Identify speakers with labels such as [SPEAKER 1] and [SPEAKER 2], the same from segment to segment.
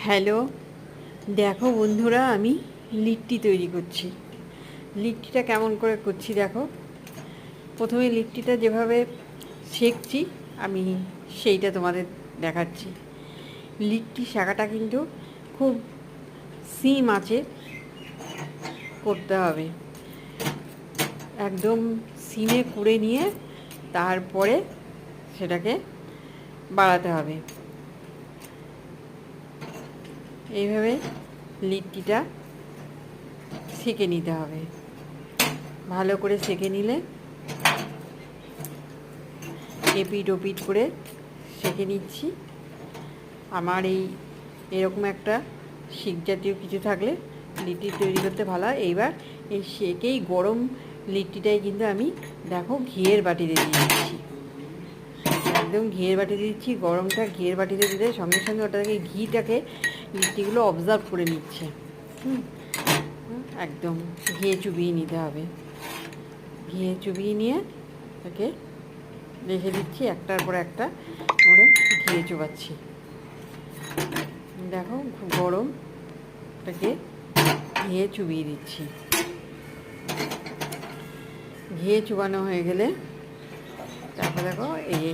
[SPEAKER 1] Hello, দেখো বন্ধুরা, আমি লিট্টি তৈরি করছি। লিট্টিটা কেমন করে করছি দেখো। প্রথমে লিট্টিটা যেভাবে সেঁকছি আমি সেইটা তোমাদের দেখাচ্ছি। লিট্টি সেঁকাটা কিন্তু খুব সিম আঁচে করতে হবে, একদম সিমে কুড়ে নিয়ে তারপরে সেটাকে বাড়াতে হবে। এইভাবে লিট্টিটা সেঁকে নিতে হবে। ভালো করে সেঁকে নিলে এপিট ওপিট করে সেঁকে নিচ্ছি। আমার এরকম একটা শিক জাতীয় কিছু থাকলে লিট্টি তৈরি করতে ভালো হয়। এইবার এই সেঁকেই গরম লিট্টিটাই কিন্তু আমি দেখো ঘিয়ের বাটিতে দিয়ে দিচ্ছি। একদম ঘিয়ের বাটিতে দিচ্ছি। গরমটা ঘিয়ের বাটিতে দিলে সঙ্গে সঙ্গে ওটাকে ঘিটাকে লিট্টিগুলো অবজার্ভ করে নিচ্ছে। একদম ঘিয়ে চুবিয়ে নিতে হবে। ঘিয়ে চুবিয়ে নিয়ে তাকে রেখে দিচ্ছি, একটার পর একটা করে ঘিয়ে চুবাচ্ছি। দেখো খুব গরম, এটাকে ঘিয়ে চুবিয়ে দিচ্ছি। ঘিয়ে চুবানো হয়ে গেলে তারপর দেখো এই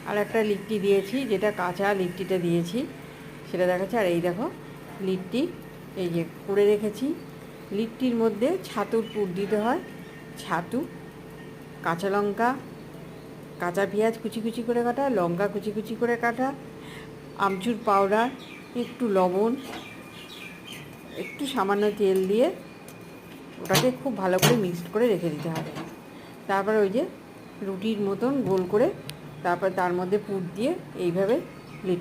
[SPEAKER 1] আর একটা লিট্টি দিয়েছি, যেটা কাঁচা লিট্টিটা দিয়েছি সেটা দেখাচ্ছি। আর এই দেখো লিট্টি এই যে করে রেখেছি। লিট্টির মধ্যে ছাতুর পুর দিতে হয়। ছাতু, কাঁচা লঙ্কা, কাঁচা পেঁয়াজ কুচি কুচি করে কাটা, লঙ্কা কুচি কুচি করে কাটা, আমচুর পাউডার, একটু লবণ, একটু সামান্য তেল দিয়ে ওটাকে খুব ভালো করে মিক্সড করে রেখে দিতে হবে। তারপর ওই যে রুটির মতন গোল করে তারপর তার মধ্যে পুর দিয়ে এইভাবে